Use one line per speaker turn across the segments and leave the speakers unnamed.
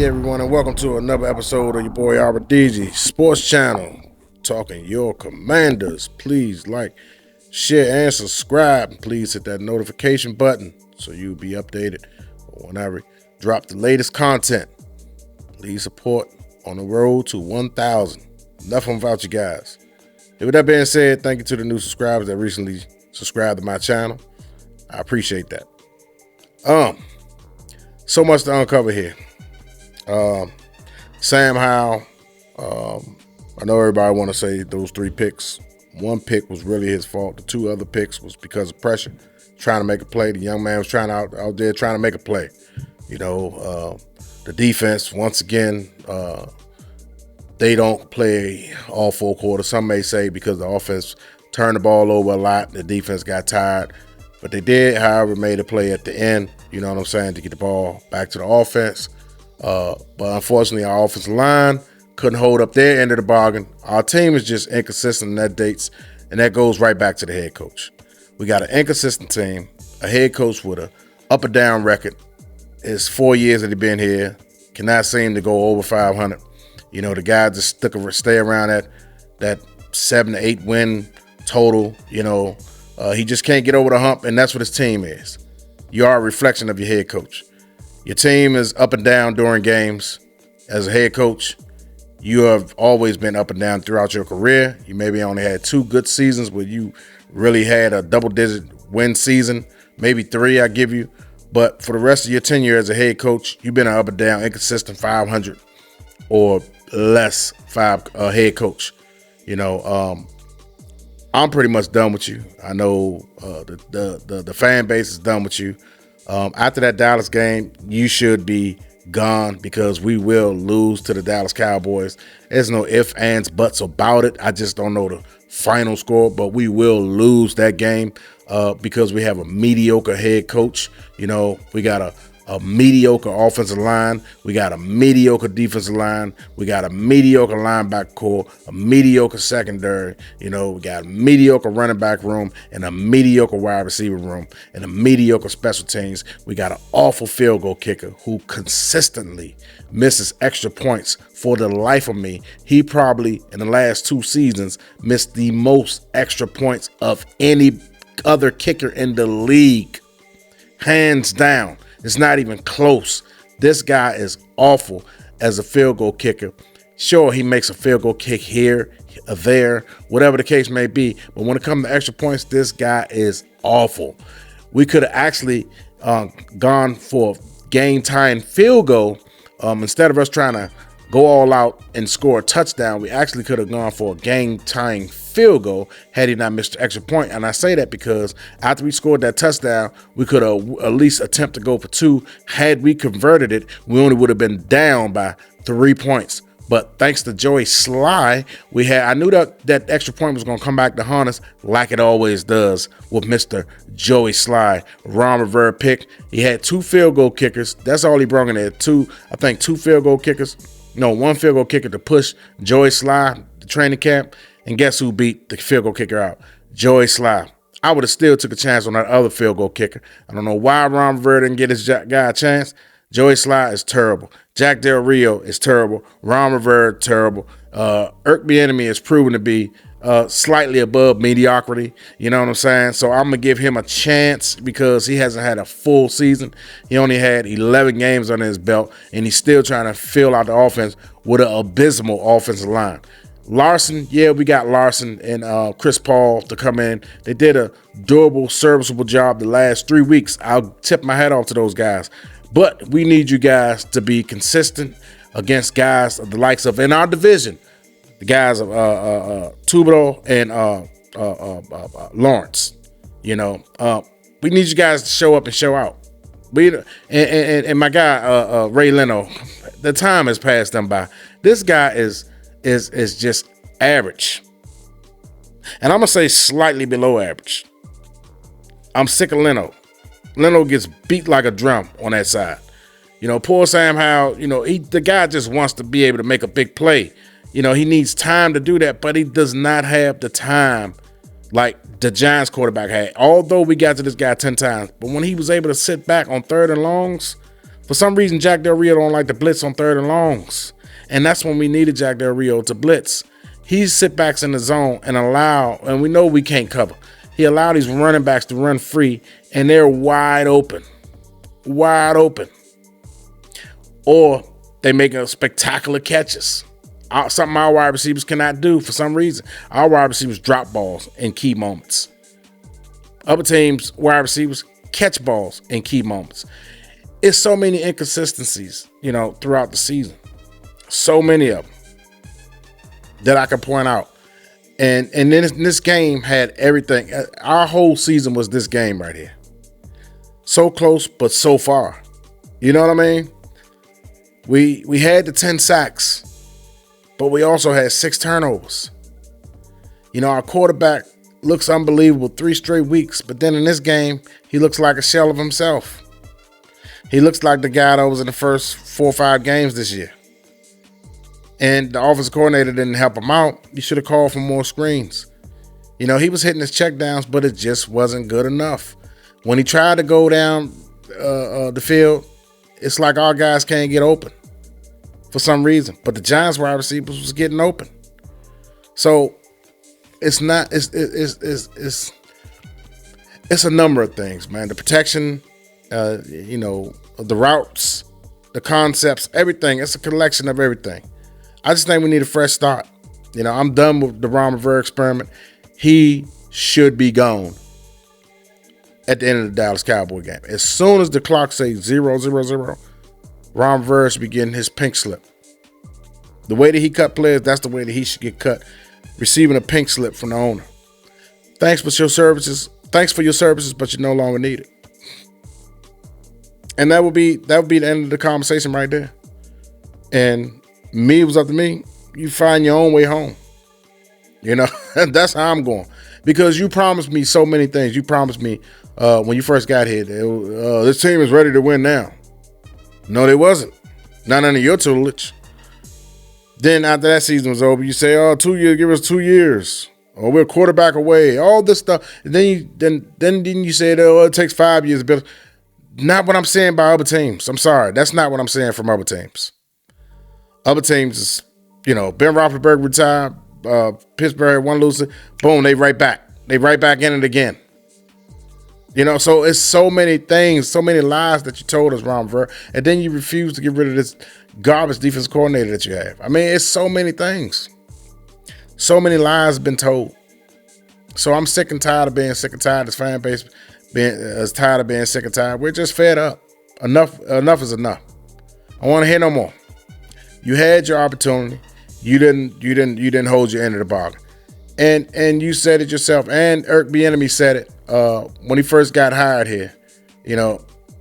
Hey everyone, and welcome to another episode of your boy Albert DG Sports Channel, talking your Commanders. Please like, share, and subscribe. Please hit that notification button so you'll be updated whenever we drop the latest content. Please support on the road to 1,000. Enough about you guys. And with that being said, thank you to the new subscribers that recently subscribed to my channel. I appreciate that. So much to uncover here. Sam Howell, I know everybody want to say those 3 picks. One pick was really his fault. The 2 other picks was because of pressure, trying to make a play. The young man was trying out there trying to make a play. You know, the defense, once again, they don't play all 4 quarters. Some may say because the offense turned the ball over a lot, the defense got tired. But they did, however, made a play at the end, you know what I'm saying, to get the ball back to the offense. But unfortunately, our offensive line couldn't hold up their end of the bargain. Our team is just inconsistent in that dates, and that goes right back to the head coach. We got an inconsistent team, a head coach with a up and down record. It's 4 years that he's been here, cannot seem to go over 500. You know, the guy just stay around that 7 to 8 win total. You know, he just can't get over the hump, and that's what his team is. You are a reflection of your head coach. Your team is up and down during games. As a head coach, you have always been up and down throughout your career. You maybe only had 2 good seasons where you really had a double-digit win season, maybe 3 I give you. But for the rest of your tenure as a head coach, you've been an up and down, inconsistent 500 or less head coach. You know, I'm pretty much done with you. I know the fan base is done with you. After that Dallas game, you should be gone because we will lose to the Dallas Cowboys. There's no ifs, ands, buts about it. I just don't know the final score, but we will lose that game because we have a mediocre head coach. You know, we got a mediocre offensive line. We got a mediocre defensive line. We got a mediocre linebacker core, a mediocre secondary. You know, we got a mediocre running back room and a mediocre wide receiver room and a mediocre special teams. We got an awful field goal kicker who consistently misses extra points. For the life of me, he probably in the last 2 seasons missed the most extra points of any other kicker in the league. Hands down. It's not even close. This guy is awful as a field goal kicker. Sure, he makes a field goal kick here, there, whatever the case may be. But when it comes to extra points, this guy is awful. We could have actually gone for a game-tying field goal. Instead of us trying to go all out and score a touchdown, we actually could have gone for a game-tying field goal had he not missed the extra point. And I say that because after we scored that touchdown, we could have at least attempt to go for 2. Had we converted it, we only would have been down by 3 points. But thanks to Joey Sly, I knew that extra point was going to come back to haunt us like it always does with Mr. Joey Sly. Ronrivera pick. He had 2 field goal kickers. That's all he brought in there. 2 field goal kickers. No, 1 field goal kicker to push Joey Sly, the training camp. And guess who beat the field goal kicker out? Joey Sly. I would have still took a chance on that other field goal kicker. I don't know why Ron Rivera didn't get his guy a chance. Joey Sly is terrible. Jack Del Rio is terrible. Ron Rivera, terrible. Ericbieniemy is proven to be slightly above mediocrity. You know what I'm saying? So I'm going to give him a chance because he hasn't had a full season. He only had 11 games under his belt, and he's still trying to fill out the offense with an abysmal offensive line. Larson, yeah, we got Larson and Chris Paul to come in. They did a durable, serviceable job the last 3 weeks. I'll tip my hat off to those guys. But we need you guys to be consistent against guys of the likes of in our division, the guys of Thibodeau and Lawrence. You know, we need you guys to show up and show out. And my guy Ray Leno, the time has passed them by. This guy is just average. And I'm going to say slightly below average. I'm sick of Leno. Leno gets beat like a drum on that side. You know, poor Sam Howell, you know, the guy just wants to be able to make a big play. You know, he needs time to do that, but he does not have the time like the Giants quarterback had. Although we got to this guy 10 times, but when he was able to sit back on 3rd and longs For some reason, Jack Del Rio don't like to blitz on 3rd and longs. And that's when we needed Jack Del Rio to blitz. He sit backs in the zone and we know we can't cover. He allowed these running backs to run free, and they're wide open. Wide open. Or they make spectacular catches. Something our wide receivers cannot do for some reason. Our wide receivers drop balls in key moments. Other teams' wide receivers catch balls in key moments. It's so many inconsistencies, throughout the season. So many of them that I can point out. And then this game had everything. Our whole season was this game right here. So close, but so far. You know what I mean? We had the 10 sacks, but we also had 6 turnovers. Our quarterback looks unbelievable 3 straight weeks, but then in this game, he looks like a shell of himself. He looks like the guy that was in the first 4 or 5 games this year. And the offensive coordinator didn't help him out. You should have called for more screens. He was hitting his checkdowns, but it just wasn't good enough. When he tried to go down the field, it's like our guys can't get open for some reason. But the Giants wide receivers was getting open. So it's a number of things, man. The protection, the routes, the concepts, everything. It's a collection of everything. I just think we need a fresh start. I'm done with the ronrivera experiment. He should be gone at the end of the Dallas Cowboy game. As soon as the clock says 0-0-0, ronrivera should be getting his pink slip. The way that he cut players, that's the way that he should get cut. Receiving a pink slip from the owner. Thanks for your services, but you're no longer needed. And that would be the end of the conversation right there. And it was up to me. You find your own way home. That's how I'm going. Because you promised me so many things. You promised me when you first got here, this team is ready to win now. No, they wasn't. Not under your tutelage. Then after that season was over, you say, 2 years, give us 2 years. Or we're a quarterback away. All this stuff. And then you said, it takes 5 years to build. Not what I'm saying by other teams. I'm sorry. That's not what I'm saying from other teams. Other teams is, Ben Roethlisberger retired, Pittsburgh won losing, boom, they right back. They right back in it again. So it's so many things, so many lies that you told us, ronrivera, and then you refuse to get rid of this garbage defense coordinator that you have. I mean, it's so many things. So many lies have been told. So I'm sick and tired of being sick and tired. This fan base is tired of being sick and tired. We're just fed up. Enough is enough. I want to hear no more. You had your opportunity. You didn't hold your end of the bargain. And you said it yourself. And ericbieniemy said it when he first got hired here.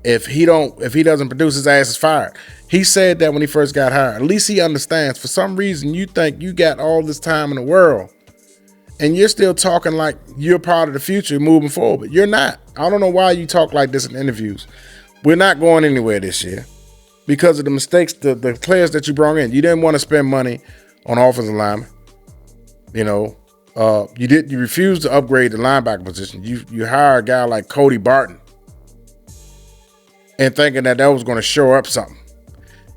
If he doesn't produce, his ass is fired. He said that when he first got hired. At least he understands. For some reason, you think you got all this time in the world, and you're still talking like you're part of the future moving forward. You're not. I don't know why you talk like this in interviews. We're not going anywhere this year. Because of the mistakes, the players that you brought in. You didn't want to spend money on offensive linemen. You refused to upgrade the linebacker position. You hire a guy like Cody Barton and thinking that was going to show up something.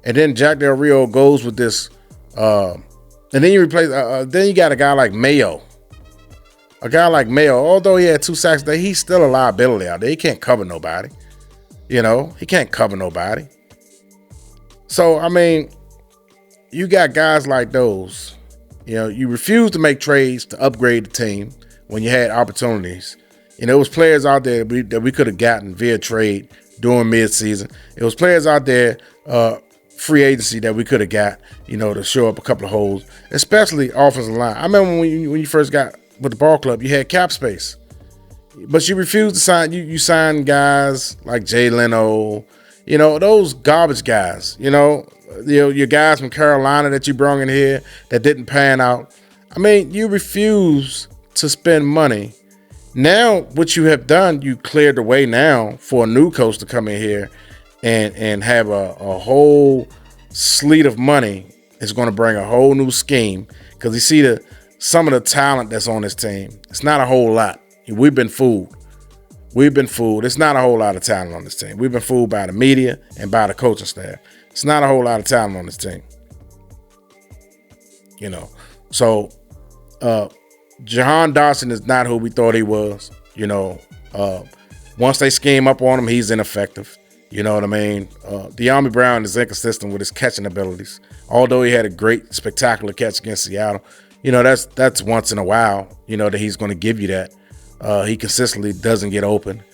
And then Jack Del Rio goes with this, and then you replace. Then you got a guy like Mayo. A guy like Mayo, although he had 2 sacks, he's still a liability out there. He can't cover nobody. He can't cover nobody. So, I mean, you got guys like those. You refuse to make trades to upgrade the team when you had opportunities. It was players out there that we could have gotten via trade during midseason. It was players out there, free agency that we could have got, to show up a couple of holes, especially offensive line. I remember when you first got with the ball club, you had cap space. But you refused to sign. You signed guys like Jay Leno, those garbage guys, your guys from Carolina that you brought in here that didn't pan out. I mean, you refuse to spend money. Now, what you have done, you cleared the way now for a new coach to come in here and have a whole sleet of money. It's going to bring a whole new scheme because you see some of the talent that's on this team. It's not a whole lot. We've been fooled. We've been fooled. It's not a whole lot of talent on this team. We've been fooled by the media and by the coaching staff. It's not a whole lot of talent on this team. You know, so Jahan Dotson is not who we thought he was. You know, once they scheme up on him, he's ineffective. You know what I mean? De'Ami Brown is inconsistent with his catching abilities. Although he had a great, spectacular catch against Seattle, you know, that's once in a while, you know, that he's going to give you that. He consistently doesn't get open.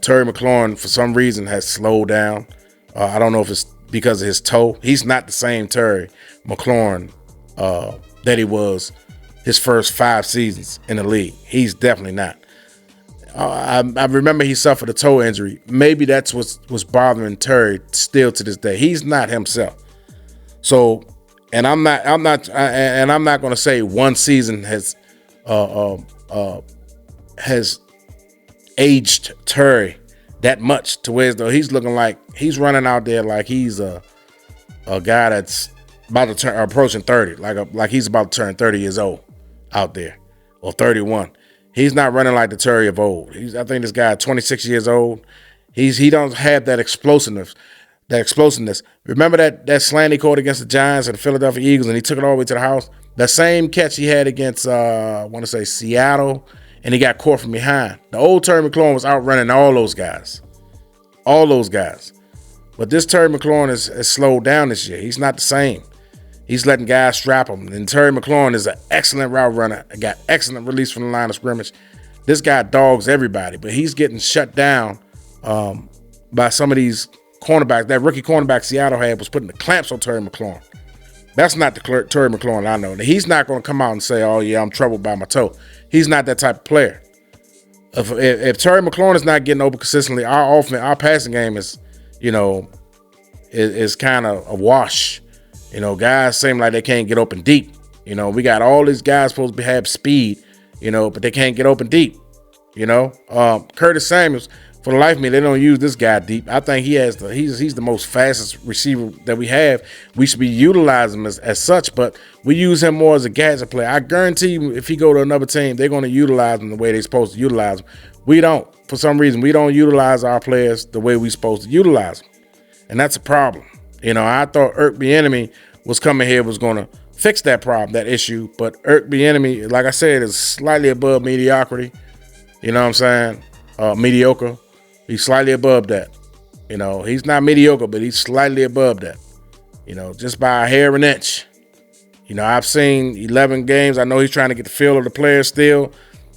Terry McLaurin, for some reason, has slowed down. I don't know if it's because of his toe. He's not the same Terry McLaurin that he was his first 5 seasons in the league. He's definitely not. I remember he suffered a toe injury. Maybe that's what's bothering Terry still to this day. He's not himself. So, and I'm not going to say one season has aged Terry that much to where as though he's looking like he's running out there like he's a guy that's about to approaching 30, like he's about to turn 30 years old out there, or 31. He's not running like the Terry of old. I think this guy, 26 years old, he don't have that explosiveness. Remember that slant he caught against the Giants and the Philadelphia Eagles, and he took it all the way to the house? That same catch he had against, I want to say Seattle, and he got caught from behind. The old Terry McLaurin was outrunning all those guys. But this Terry McLaurin has slowed down this year. He's not the same. He's letting guys strap him. And Terry McLaurin is an excellent route runner. Got excellent release from the line of scrimmage. This guy dogs everybody, but he's getting shut down by some of these cornerbacks. That rookie cornerback Seattle had was putting the clamps on Terry McLaurin. That's not the Terry McLaurin I know. He's not going to come out and say, oh, yeah, I'm troubled by my toe. He's not that type of player. If Terry McLaurin is not getting open consistently, our passing game is, you know, is kind of a wash. You know, guys seem like they can't get open deep. You know, we got all these guys supposed to have speed, you know, but they can't get open deep. You know, Curtis Samuels, for the life of me, they don't use this guy deep. I think he's the most fastest receiver that we have. We should be utilizing him as such, but we use him more as a gadget player. I guarantee you, if he go to another team, they're going to utilize him the way they're supposed to utilize him. We don't. For some reason, we don't utilize our players the way we're supposed to utilize them. And that's a problem. You know, I thought ericbieniemy was coming here, was going to fix that problem, that issue. But ericbieniemy, like I said, is slightly above mediocrity. You know what I'm saying? Mediocre. He's slightly above that. You know, he's not mediocre, but he's slightly above that. You know, just by a hair and inch. You know, I've seen 11 games. I know he's trying to get the feel of the players still.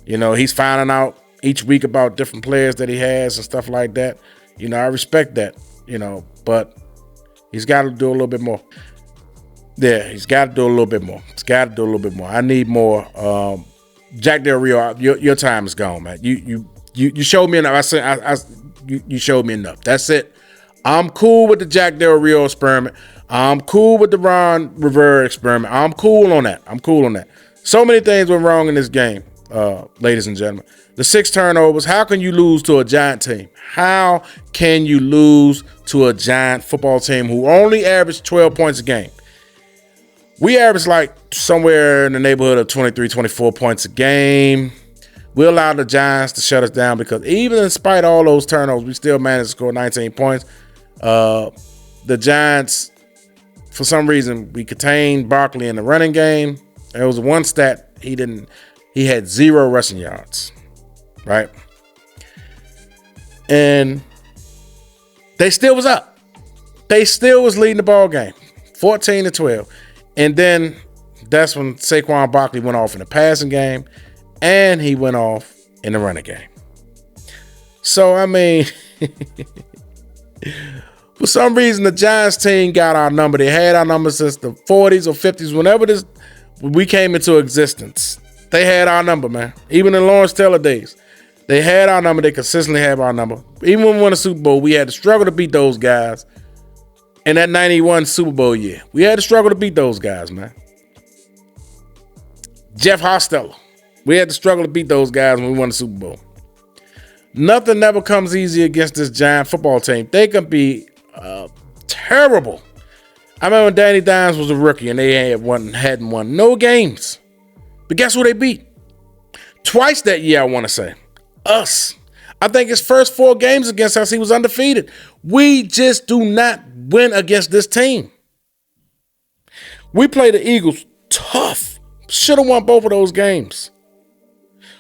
You know, he's finding out each week about different players that he has and stuff like that. You know, I respect that, you know, but he's got to do a little bit more. Yeah, he's got to do a little bit more. I need more. Jack Del Rio, your time is gone, man. You showed me enough. You showed me enough. That's it. I'm cool with the Jack Del Rio experiment. I'm cool with the ronrivera experiment. I'm cool on that. So many things went wrong in this game, ladies and gentlemen. The 6 turnovers. How can you lose to a Giant team? How can you lose to a Giant football team who only averaged 12 points a game? We averaged like somewhere in the neighborhood of 23, 24 points a game. We allowed the Giants to shut us down because even in spite of all those turnovers, we still managed to score 19 points. The Giants, for some reason, we contained Barkley in the running game. There was one stat he had 0 rushing yards, right? And they still was up. They still was leading the ball game, 14-12. And then that's when Saquon Barkley went off in the passing game. And he went off in the running game. So, I mean, for some reason, the Giants team got our number. They had our number since the 40s or 50s. Whenever we came into existence, they had our number, man. Even in Lawrence Taylor days, they had our number. They consistently have our number. Even when we won a Super Bowl, we had to struggle to beat those guys. In that 91 Super Bowl year, we had to struggle to beat those guys, man. Jeff Hostetler. We had to struggle to beat those guys when we won the Super Bowl. Nothing never comes easy against this Giant football team. They can be terrible. I remember when Danny Dimes was a rookie and they hadn't won no games. But guess who they beat? Twice that year, I want to say. Us. I think his first 4 games against us, he was undefeated. We just do not win against this team. We play the Eagles tough. Should have won both of those games.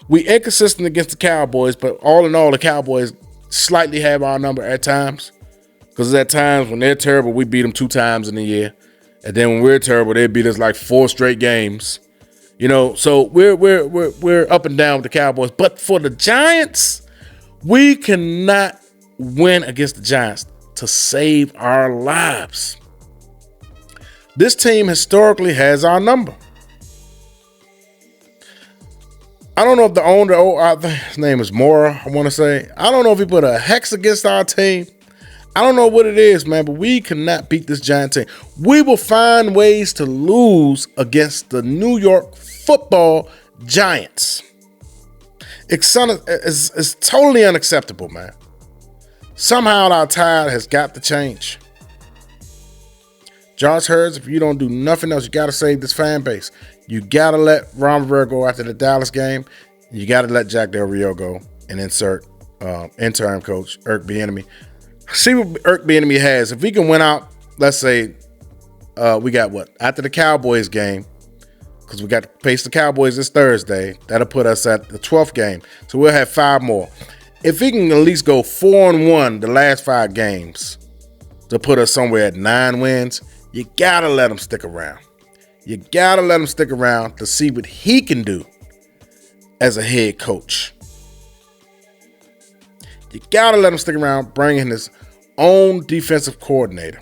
We inconsistent against the Cowboys, but all in all, the Cowboys slightly have our number at times. Because at times when they're terrible, we beat them 2 times in a year. And then when we're terrible, they beat us like 4 straight games. You know, so we're up and down with the Cowboys. But for the Giants, we cannot win against the Giants to save our lives. This team historically has our number. I don't know if the owner, I think his name is Mora, I want to say. I don't know if he put a hex against our team. I don't know what it is, man, but we cannot beat this Giant team. We will find ways to lose against the New York Football Giants. It's totally unacceptable, man. Somehow our tide has got to change. Josh Hurts, if you don't do nothing else, you got to save this fan base. You got to let Ron Rivera go after the Dallas game. You got to let Jack Del Rio go and insert interim coach EricBieniemy. See what EricBieniemy has. If we can win out, let's say we got what? After the Cowboys game, because we got to face the Cowboys this Thursday. That'll put us at the 12th game. So we'll have 5 more. If he can at least go 4-1 the last 5 games to put us somewhere at 9 wins, you got to let him stick around. You got to let him stick around to see what he can do as a head coach. You got to let him stick around, bring in his own defensive coordinator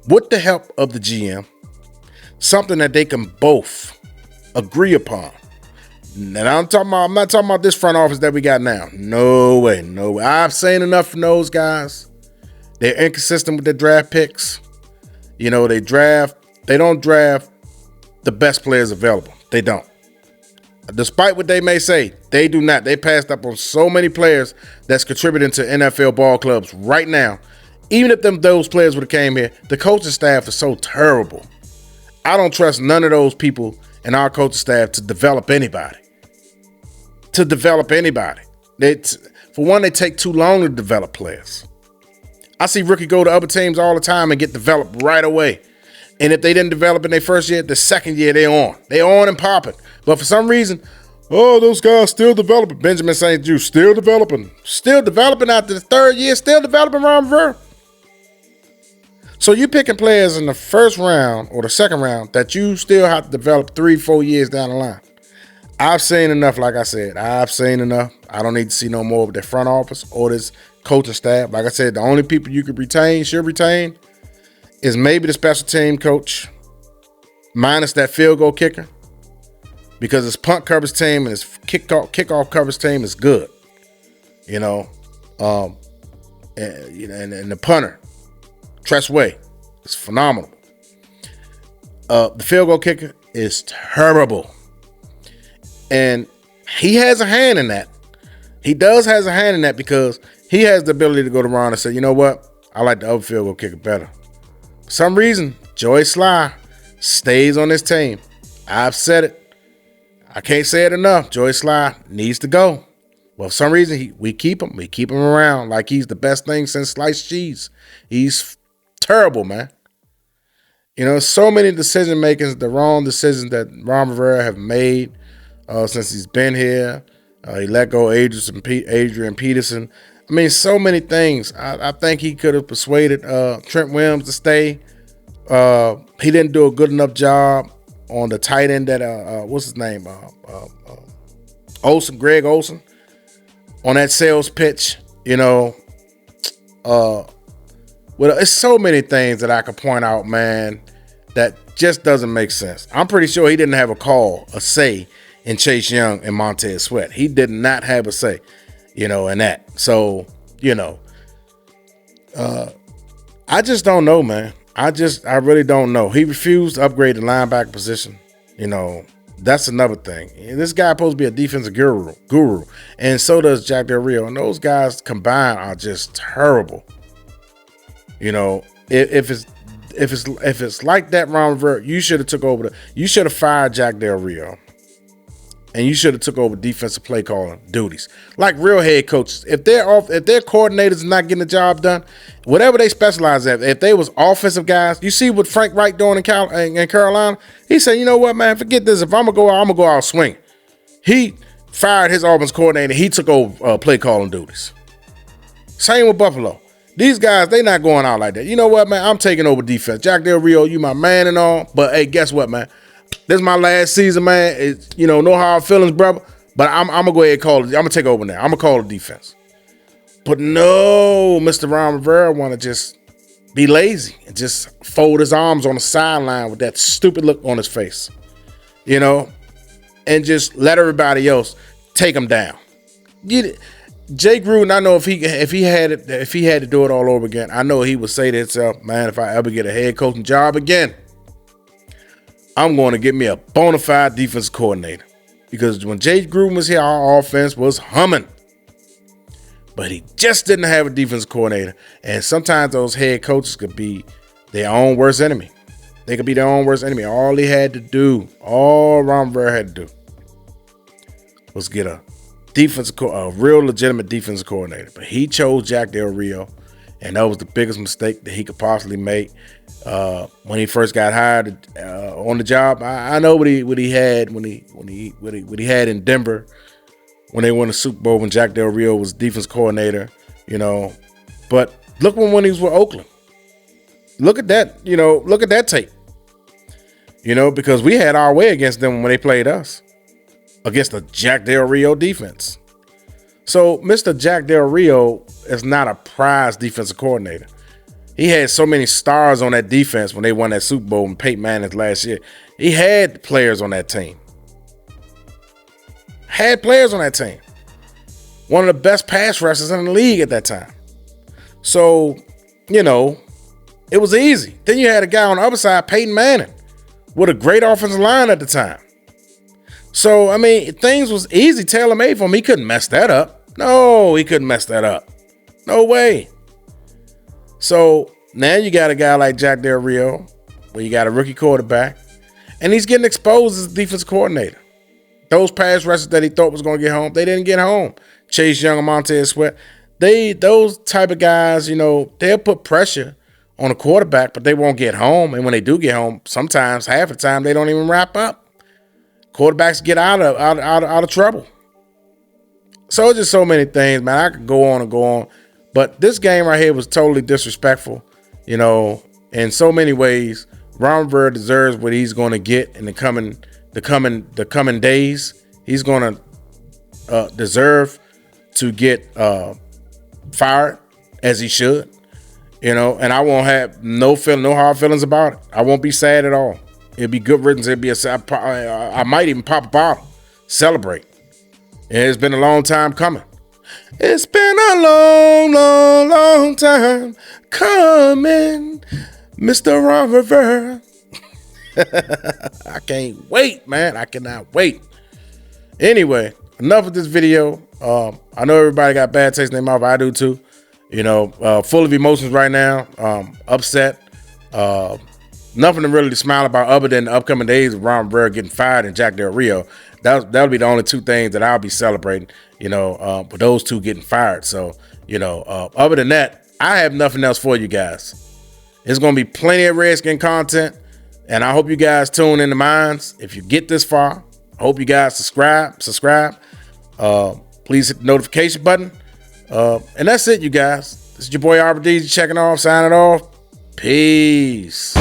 with the help of the GM, something that they can both agree upon. And I'm not talking about this front office that we got now. No way. I've seen enough from those guys. They're inconsistent with their draft picks. You know, they don't draft the best players available. They don't. Despite what they may say, they do not. They passed up on so many players that's contributing to NFL ball clubs right now. Even if those players would have came here, the coaching staff is so terrible. I don't trust none of those people in our coaching staff to develop anybody. For one, they take too long to develop players. I see rookie go to other teams all the time and get developed right away. And if they didn't develop in their first year, the second year they're on. They're on and popping. But for some reason, those guys still developing. Benjamin St. Juste still developing. Still developing after the 3rd year, still developing Ron Rivera. So you picking players in the 1st round or the 2nd round that you still have to develop 3-4 years down the line. I've seen enough, like I said. I've seen enough. I don't need to see no more of their front office or this coaching staff. Like I said, the only people you should retain, is maybe the special team coach, minus that field goal kicker, because his punt coverage team and his kickoff coverage team is good. You know, and the punter, Tress Way, is phenomenal. The field goal kicker is terrible, and he has a hand in that. He has a hand in that because he has the ability to go to Ron and say, you know what, I like the other field goal kicker better. For some reason, Joey Sly stays on this team. I've said it. I can't say it enough. Joey Sly needs to go. Well, for some reason, we keep him. We keep him around like he's the best thing since sliced cheese. He's terrible, man. You know, so many decision makings, the wrong decisions that Ron Rivera have made since he's been here. He let go Adrian Peterson. I mean, so many things. I think he could have persuaded Trent Williams to stay. He didn't do a good enough job on the tight end that, what's his name? Greg Olsen. On that sales pitch, you know. Well, it's so many things that I could point out, man, that just doesn't make sense. I'm pretty sure he didn't have a say in Chase Young and Montez Sweat. He did not have a say, you know, in that. So, you know, I just don't know, man. I really don't know. He refused to upgrade the linebacker position. You know, that's another thing. This guy supposed to be a defensive guru, and so does Jack Del Rio. And those guys combined are just terrible. You know, if it's like that, Ron Rivera, you should have took over. You should have fired Jack Del Rio and you should have took over defensive play calling duties, like real head coaches. If their coordinators are not getting the job done, whatever they specialize at, if they was offensive guys, you see what Frank Wright doing in Carolina. He said, you know what, man, forget this. If I'm gonna go out swing. He fired his offense coordinator. He took over play calling duties. Same with Buffalo. These guys, they not going out like that. You know what, man? I'm taking over defense. Jack Del Rio, you my man and all, but hey, guess what, man? This is my last season, man. It's, no hard feelings, brother. But I'm gonna go ahead and call it. I'm gonna take over now. I'm gonna call it defense. But no, Mr. Ron Rivera want to just be lazy and just fold his arms on the sideline with that stupid look on his face, and just let everybody else take him down. Jay Gruden, I know if he had to do it all over again, I know he would say to himself, man, if I ever get a head coaching job again, I'm going to get me a bona fide defensive coordinator. Because when Jay Gruden was here, our offense was humming. But he just didn't have a defensive coordinator. And sometimes those head coaches could be their own worst enemy. They could be their own worst enemy. All Ron Rivera had to do was get a real legitimate defensive coordinator. But he chose Jack Del Rio. And that was the biggest mistake that he could possibly make when he first got hired on the job. I know what he had when he had in Denver when they won the Super Bowl when Jack Del Rio was defense coordinator, But look when he was with Oakland. Look at that, look at that tape. Because we had our way against them when they played us against the Jack Del Rio defense. So Mr. Jack Del Rio is not a prize defensive coordinator. He had so many stars on that defense when they won that Super Bowl and Peyton Manning last year. He had players on that team. One of the best pass rushers in the league at that time. So, it was easy. Then you had a guy on the other side, Peyton Manning, with a great offensive line at the time. So, I mean, things was easy, tailor-made for him. He couldn't mess that up. No, he couldn't mess that up. No way. So now you got a guy like Jack Del Rio, where you got a rookie quarterback, and he's getting exposed as a defensive coordinator. Those pass rushers that he thought was going to get home, they didn't get home. Chase Young and Montez Sweat, those type of guys, they'll put pressure on a quarterback, but they won't get home. And when they do get home, sometimes half the time they don't even wrap up. Quarterbacks get out of trouble. So just so many things, man. I could go on and go on, but this game right here was totally disrespectful. In so many ways. Ron Rivera deserves what he's going to get in the coming days. He's going to deserve to get fired, as he should. And I won't have no hard feelings about it. I won't be sad at all. It'd be good riddance. I might even pop a bottle, celebrate. And it's been a long time coming. It's been a long, long, long time coming, Mr. Ron Rivera. I can't wait, man. I cannot wait. Anyway, enough of this video. I know everybody got bad taste in their mouth. I do too. Full of emotions right now. Upset. Nothing to really smile about other than the upcoming days of Ron Rivera getting fired and Jack Del Rio. That'll be the only two things that I'll be celebrating, with those two getting fired. So, other than that, I have nothing else for you guys. There's going to be plenty of Redskin content, and I hope you guys tune in to mines. If you get this far, I hope you guys subscribe. Please hit the notification button. And that's it, you guys. This is your boy RBD checking off, signing off. Peace.